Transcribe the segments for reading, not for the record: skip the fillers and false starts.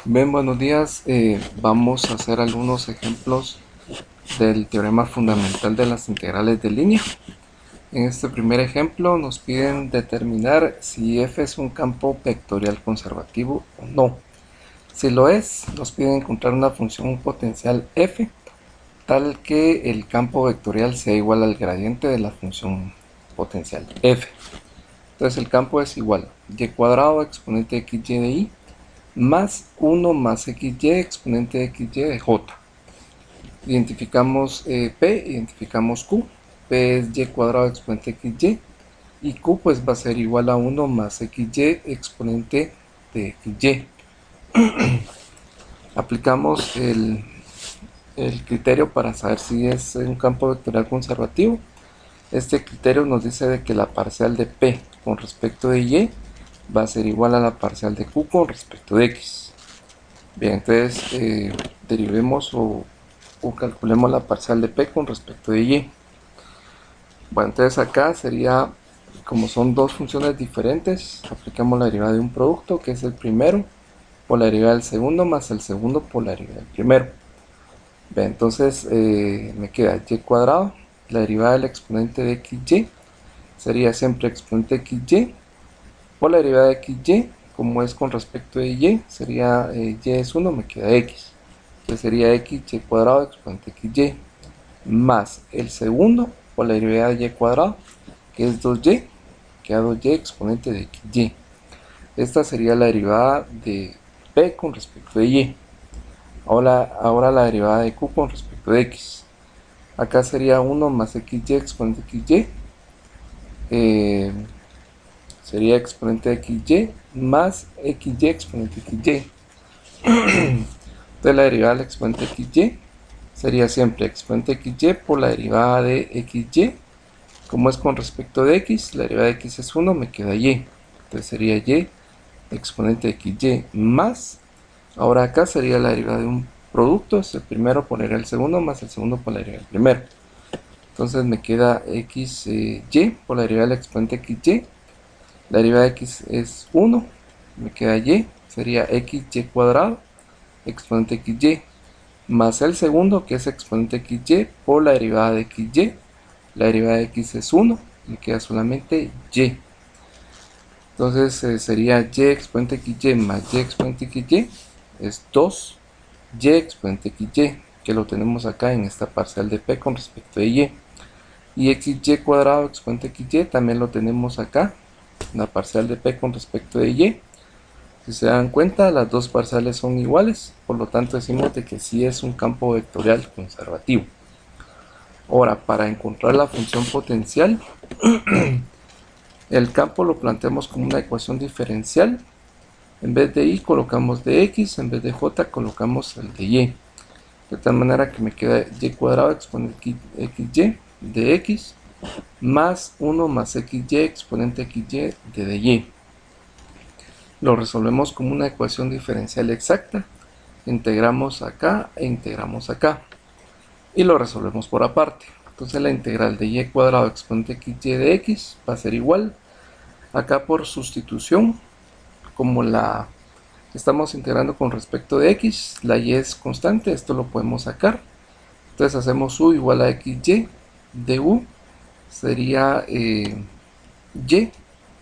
Bien, buenos días. Vamos a hacer algunos ejemplos del teorema fundamental de las integrales de línea. En este primer ejemplo nos piden determinar si f es un campo vectorial conservativo o no. Si lo es, nos piden encontrar una función potencial f tal que el campo vectorial sea igual al gradiente de la función potencial f. Entonces el campo es igual a y cuadrado exponente xy de y más 1 más xy exponente de xy de j. Identificamos P, identificamos Q. P es y cuadrado exponente xy y Q pues va a ser igual a 1 más xy exponente de xy. Aplicamos el criterio para saber si es un campo vectorial conservativo. Este criterio nos dice de que la parcial de P con respecto de y va a ser igual a la parcial de Q con respecto de x. Bien, entonces derivemos o calculemos la parcial de P con respecto de Y. Bueno, entonces acá sería, como son dos funciones diferentes, aplicamos la derivada de un producto, que es el primero, por la derivada del segundo, más el segundo por la derivada del primero. Bien, entonces me queda y cuadrado, la derivada del exponente de xy, sería siempre exponente xy, por la derivada de xy, como es con respecto de y, sería y es 1, me queda x. Entonces sería xy cuadrado exponente xy más el segundo por la derivada de y cuadrado, que es 2y, queda 2y exponente de xy. Esta sería la derivada de p con respecto de y. Ahora la derivada de q con respecto de x. Acá sería 1 más xy exponente xy. Sería exponente de xy más xy exponente xy. Entonces la derivada del exponente xy sería siempre exponente xy por la derivada de xy. Como es con respecto de x, la derivada de x es 1, me queda y. Entonces sería y exponente de xy más. Ahora acá sería la derivada de un producto, es el primero por el segundo más el segundo por la derivada del primero. Entonces me queda xy por la derivada del exponente xy. La derivada de x es 1, me queda y, sería xy cuadrado exponente xy más el segundo, que es exponente xy por la derivada de xy. La derivada de x es 1, me queda solamente y. Entonces sería y exponente xy más y exponente xy es 2y exponente xy, que lo tenemos acá en esta parcial de p con respecto de y. Y xy cuadrado exponente xy también lo tenemos acá, la parcial de p con respecto de y. Si se dan cuenta, las dos parciales son iguales, por lo tanto decimos de que sí es un campo vectorial conservativo. Ahora, para encontrar la función potencial, el campo lo planteamos como una ecuación diferencial. En vez de y colocamos de x, en vez de j colocamos el de y. De tal manera que me queda y cuadrado exponente xy de x más 1 más xy exponente xy de y. Lo resolvemos como una ecuación diferencial exacta. Integramos acá e integramos acá. Y lo resolvemos por aparte. Entonces la integral de y cuadrado exponente xy de x va a ser igual. Acá por sustitución, como la estamos integrando con respecto de x, la y es constante, esto lo podemos sacar. Entonces hacemos u igual a xy de u sería y de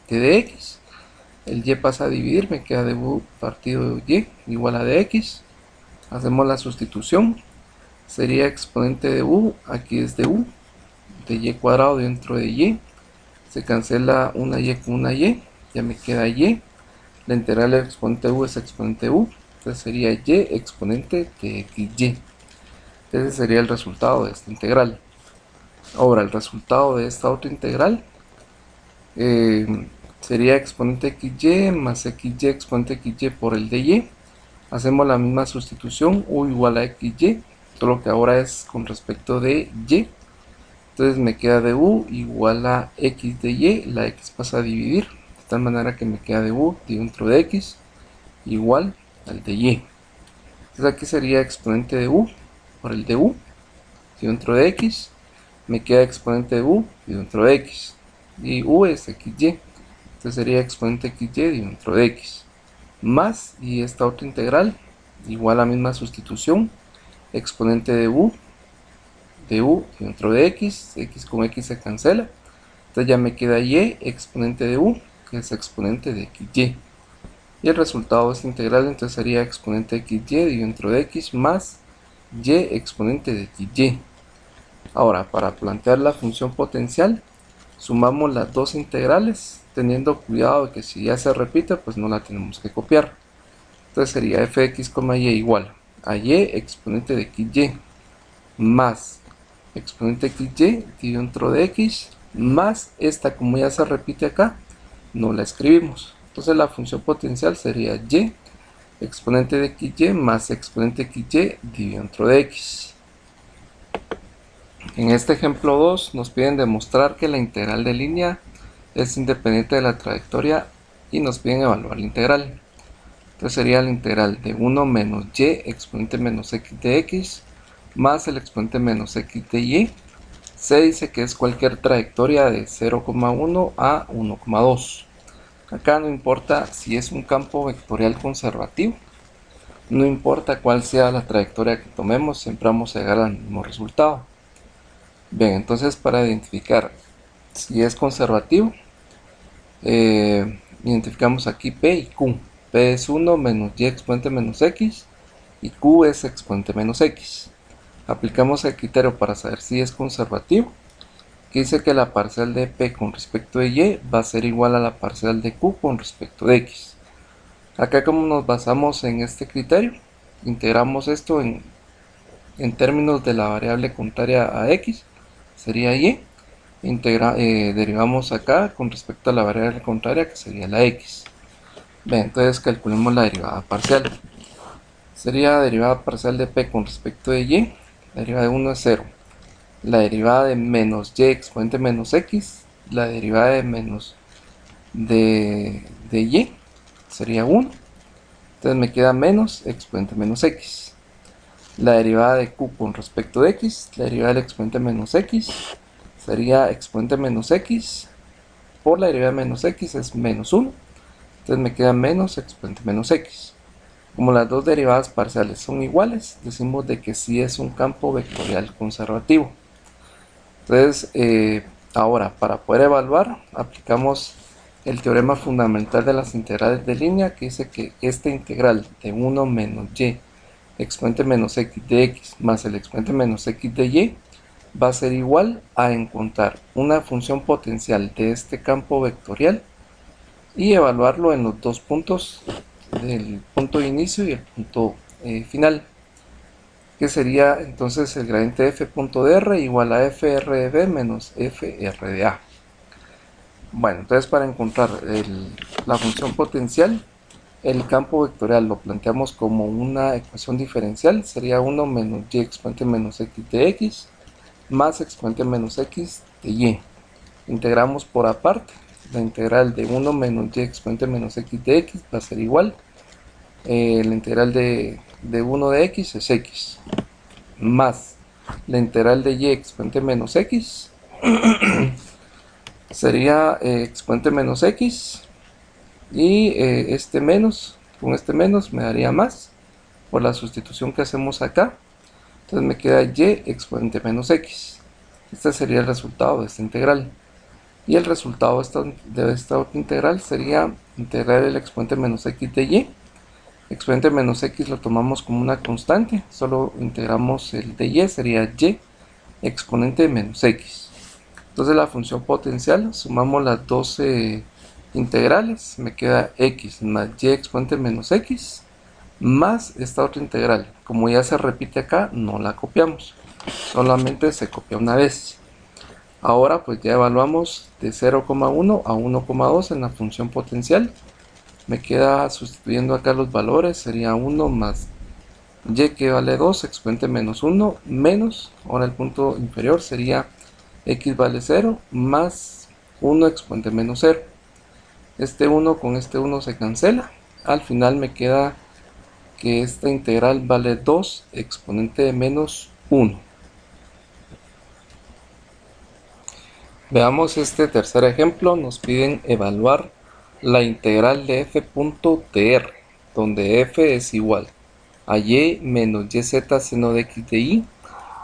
dx. El y pasa a dividir, me queda de u partido de y igual a dx. Hacemos la sustitución, sería exponente de u, aquí es de u, de y cuadrado dentro de y. Se cancela una y con una y, ya me queda y. La integral del exponente u es exponente u, entonces sería y exponente de xy. Ese sería el resultado de esta integral. Ahora el resultado de esta otra integral sería exponente xy más xy exponente xy por el de y. Hacemos la misma sustitución, u igual a xy, solo que ahora es con respecto de y. Entonces me queda de u igual a x de y, la x pasa a dividir, de tal manera que me queda de u dentro de x igual al de y. Entonces aquí sería exponente de u por el de u dentro de x, me queda exponente de u dentro de x, y u es xy, entonces sería exponente xy dentro de x, más, y esta otra integral igual a la misma sustitución, exponente de u dentro de x con x se cancela, entonces ya me queda y exponente de u, que es exponente de xy, y el resultado de esta integral entonces sería exponente de xy dentro de x más y exponente de xy. Ahora, para plantear la función potencial, sumamos las dos integrales, teniendo cuidado de que si ya se repite, pues no la tenemos que copiar. Entonces sería f de x, y igual a y exponente de xy más exponente xy dentro de x más esta, como ya se repite acá, no la escribimos. Entonces la función potencial sería y exponente de xy más exponente xy dentro de x. En este ejemplo 2 nos piden demostrar que la integral de línea es independiente de la trayectoria y nos piden evaluar la integral. Entonces sería la integral de 1 menos y exponente menos x de x más el exponente menos x de y. Se dice que es cualquier trayectoria de 0,1 a 1,2. Acá no importa si es un campo vectorial conservativo, no importa cuál sea la trayectoria que tomemos, siempre vamos a llegar al mismo resultado. Bien, entonces para identificar si es conservativo, identificamos aquí P y Q. P es 1 menos y exponente menos x y Q es exponente menos x. Aplicamos el criterio para saber si es conservativo, que dice que la parcial de P con respecto de y va a ser igual a la parcial de Q con respecto de x. Acá, como nos basamos en este criterio, integramos esto en términos de la variable contraria a x, sería y. Derivamos acá con respecto a la variable contraria, que sería la x. Bien, entonces calculemos la derivada parcial. Sería derivada parcial de P con respecto de y. La derivada de 1 es 0. La derivada de menos y exponente menos x. La derivada de menos de y sería 1. Entonces me queda menos exponente menos x. La derivada de q con respecto de x. La derivada del exponente menos x sería exponente menos x por la derivada de menos x es menos 1. Entonces me queda menos exponente menos x. Como las dos derivadas parciales son iguales, decimos de que sí es un campo vectorial conservativo. Entonces, ahora para poder evaluar, aplicamos el teorema fundamental de las integrales de línea, que dice que esta integral de 1 menos y exponente menos x de x más el exponente menos x de y va a ser igual a encontrar una función potencial de este campo vectorial y evaluarlo en los dos puntos del punto de inicio y el punto final, que sería entonces el gradiente f.dr igual a fr de b menos fr de a. Bueno, entonces para encontrar la función potencial, el campo vectorial lo planteamos como una ecuación diferencial, sería 1 menos y exponente menos x de x más exponente menos x de y. Integramos por aparte, la integral de 1 menos y exponente menos x de x va a ser igual, la integral de 1 de x es x, más la integral de y exponente menos x, sería exponente menos x, y este menos, con este menos me daría más, por la sustitución que hacemos acá, entonces me queda y exponente menos x. Este sería el resultado de esta integral. Y el resultado de esta otra integral sería integrar el exponente menos x de y. Exponente menos x lo tomamos como una constante, solo integramos el de y, sería y exponente menos x. Entonces la función potencial, sumamos las dos integrales, me queda x más y exponente menos x más esta otra integral. Como ya se repite acá, no la copiamos, solamente se copia una vez. Ahora pues ya evaluamos de 0,1 a 1,2 en la función potencial. Me queda sustituyendo acá los valores, sería 1 más y que vale 2, exponente menos 1, menos, ahora el punto inferior sería x vale 0, más 1 exponente menos 0. Este 1 con este 1 se cancela. Al final me queda que esta integral vale 2 exponente de menos 1. Veamos este tercer ejemplo. Nos piden evaluar la integral de f.dr, donde f es igual a y menos yz seno de x de y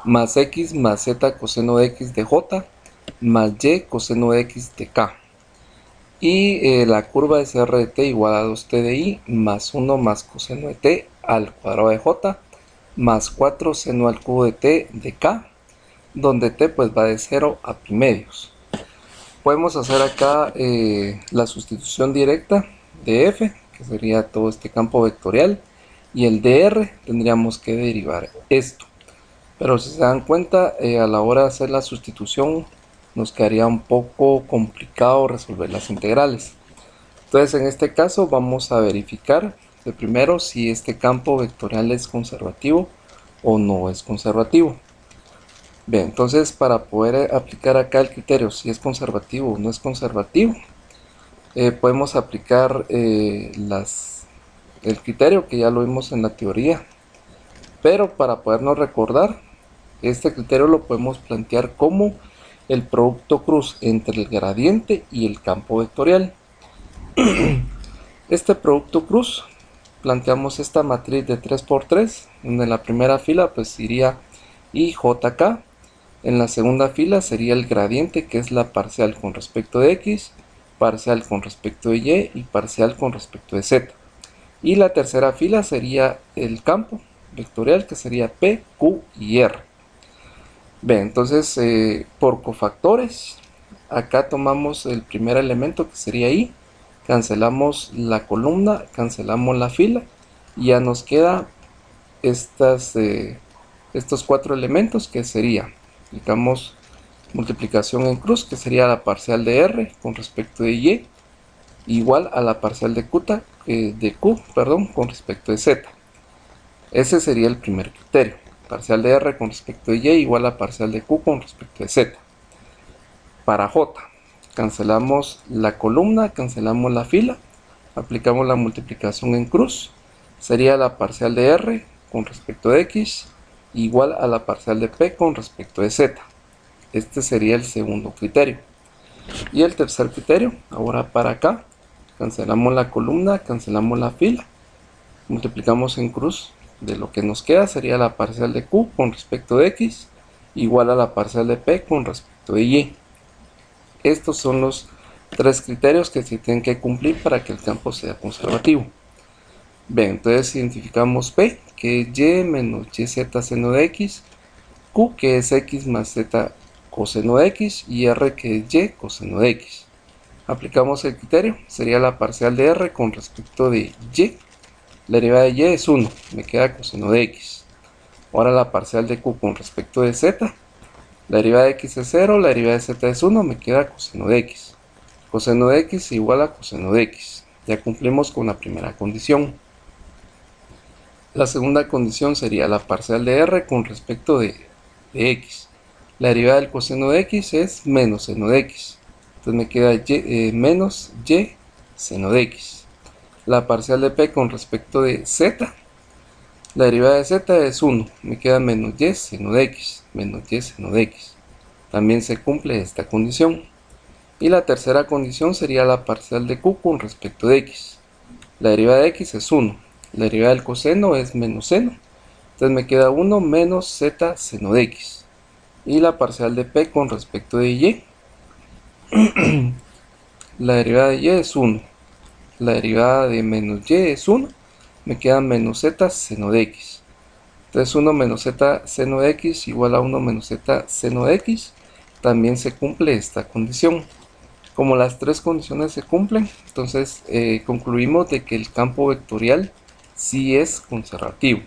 más x más z coseno de x de j más y coseno de x de k. Y la curva es r de t igual a 2t de y más 1 más coseno de t al cuadrado de j más 4 seno al cubo de t de k, donde t pues va de 0 a pi medios. Podemos hacer acá la sustitución directa de f, que sería todo este campo vectorial, y el de r tendríamos que derivar esto. Pero si se dan cuenta, a la hora de hacer la sustitución nos quedaría un poco complicado resolver las integrales. Entonces en este caso vamos a verificar de primero si este campo vectorial es conservativo o no es conservativo. Bien, entonces para poder aplicar acá el criterio si es conservativo o no es conservativo, podemos aplicar el criterio que ya lo vimos en la teoría. Pero para podernos recordar, este criterio lo podemos plantear como el producto cruz entre el gradiente y el campo vectorial. Este producto cruz, planteamos esta matriz de 3×3, donde en la primera fila pues iría IJK, en la segunda fila sería el gradiente, que es la parcial con respecto de X, parcial con respecto de Y parcial con respecto de Z. Y la tercera fila sería el campo vectorial, que sería P, Q y R. Bien, entonces por cofactores, acá tomamos el primer elemento que sería I, cancelamos la columna, cancelamos la fila y ya nos queda estos 4 elementos que sería, aplicamos multiplicación en cruz, que sería la parcial de R con respecto de Y, igual a la parcial de Q, con respecto de Z. Ese sería el primer criterio. Parcial de R con respecto de Y igual a parcial de Q con respecto de Z. Para J, cancelamos la columna, cancelamos la fila, aplicamos la multiplicación en cruz, sería la parcial de R con respecto de X igual a la parcial de P con respecto de Z. Este sería el segundo criterio. Y el tercer criterio, ahora para acá, cancelamos la columna, cancelamos la fila, multiplicamos en cruz, de lo que nos queda sería la parcial de Q con respecto de X igual a la parcial de P con respecto de Y. Estos son los 3 criterios que se tienen que cumplir para que el campo sea conservativo. Bien, entonces identificamos P, que es Y menos YZ seno de X, Q, que es X más Z coseno de X, y R, que es Y coseno de X. Aplicamos el criterio, sería la parcial de R con respecto de Y. La derivada de Y es 1, me queda coseno de X. Ahora la parcial de Q con respecto de Z. La derivada de X es 0, la derivada de Z es 1, me queda coseno de X. Coseno de X igual a coseno de X. Ya cumplimos con la primera condición. La segunda condición sería la parcial de R con respecto de X. La derivada del coseno de X es menos seno de X. Entonces me queda menos Y seno de X. La parcial de P con respecto de Z. La derivada de Z es 1. Me queda menos Y seno de X. Menos Y seno de X. También se cumple esta condición. Y la tercera condición sería la parcial de Q con respecto de X. La derivada de X es 1. La derivada del coseno es menos seno. Entonces me queda 1 menos Z seno de X. Y la parcial de P con respecto de Y. La derivada de Y es 1. La derivada de menos Y es 1. Me queda menos Z seno de X. Entonces 1 menos Z seno de X igual a 1 menos Z seno de X. También se cumple esta condición. Como las 3 condiciones se cumplen, entonces concluimos de que el campo vectorial sí es conservativo.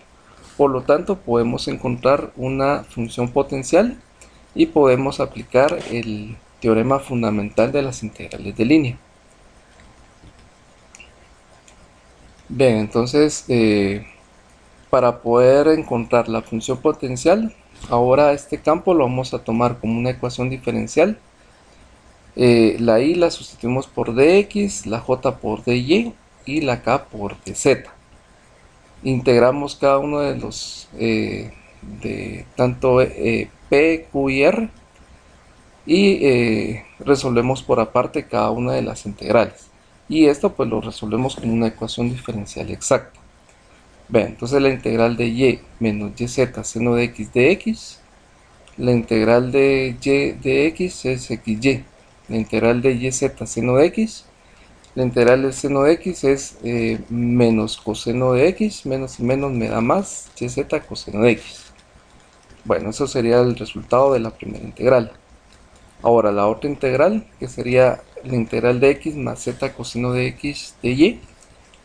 Por lo tanto, podemos encontrar una función potencial y podemos aplicar el teorema fundamental de las integrales de línea. Bien, entonces para poder encontrar la función potencial, ahora este campo lo vamos a tomar como una ecuación diferencial. La I la sustituimos por dx, la j por dy y la k por dz. Integramos cada uno de los de tanto p, q y r y resolvemos por aparte cada una de las integrales. Y esto pues lo resolvemos con una ecuación diferencial exacta. Vean, entonces la integral de y menos yz seno de x de x, la integral de y de x es xy, la integral de yz seno de x, la integral del seno de x es menos coseno de x, menos y menos me da más yz coseno de x. Bueno, eso sería el resultado de la primera integral. Ahora la otra integral, que sería la integral de x más z coseno de x de y,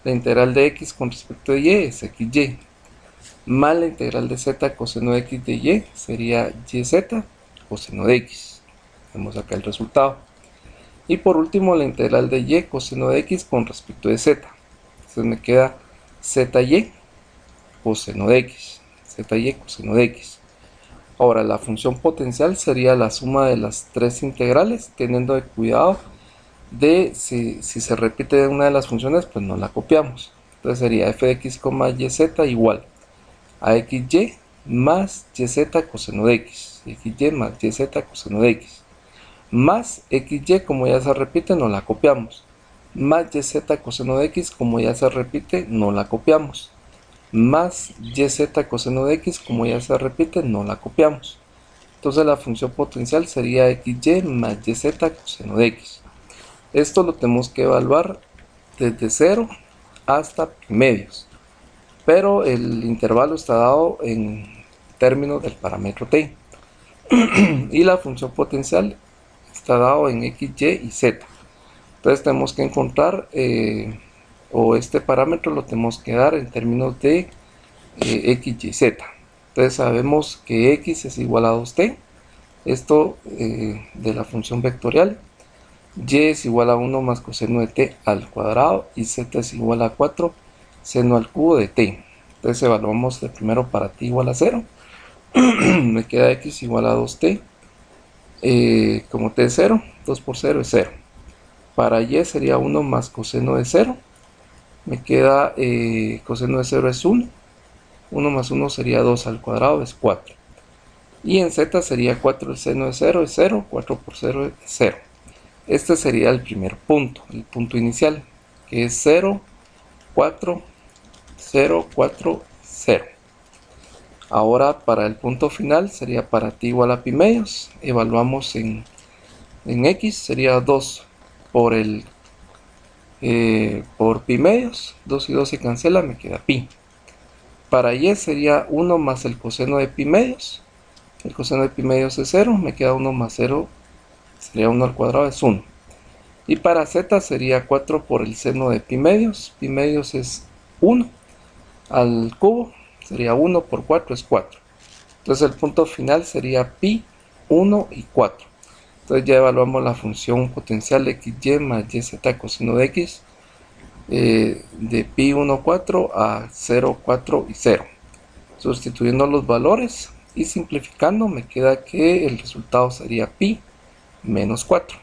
la integral de x con respecto de y es xy, más la integral de z coseno de x de y sería yz coseno de x. Vemos acá el resultado. Y por último la integral de y coseno de x con respecto de z. Entonces me queda zy coseno de x, zy coseno de x. Ahora la función potencial sería la suma de las tres integrales, teniendo cuidado de si se repite una de las funciones, pues no la copiamos. Entonces sería f de x, yz igual a xy más yz coseno de x, xy más yz coseno de x, más xy, como ya se repite, no la copiamos, más yz coseno de x, como ya se repite, no la copiamos, más yz coseno de x, como ya se repite, no la copiamos. Entonces la función potencial sería xy más yz coseno de x. Esto lo tenemos que evaluar desde 0 hasta pi medios, pero el intervalo está dado en términos del parámetro t y la función potencial está dado en x, y y z. Entonces tenemos que encontrar o este parámetro lo tenemos que dar en términos de x, y z. Entonces sabemos que x es igual a 2t, esto de la función vectorial, y es igual a 1 más coseno de t al cuadrado y z es igual a 4 seno al cubo de t. Entonces evaluamos de primero para t igual a 0, me queda x igual a 2t, como t es 0, 2 por 0 es 0. Para y sería 1 más coseno de 0, me queda coseno de 0 es 1, 1 más 1 sería 2 al cuadrado, es 4. Y en z sería 4 el seno de 0 es 0, 4 por 0 es 0. Este sería el primer punto, el punto inicial, que es 0, 4, 0, 4, 0. Ahora para el punto final sería para t igual a pi medios. Evaluamos en x, sería 2 por pi medios. 2 y 2 se cancela, me queda pi. Para y sería 1 más el coseno de pi medios. El coseno de pi medios es 0, me queda 1 más 0, sería 1 al cuadrado, es 1. Y para z sería 4 por el seno de pi medios es 1 al cubo, sería 1 por 4 es 4. Entonces el punto final sería pi, 1 y 4. Entonces ya evaluamos la función potencial xy más yz coseno de x de pi 1, 4 a 0, 4 y 0. Sustituyendo los valores y simplificando me queda que el resultado sería pi menos 4.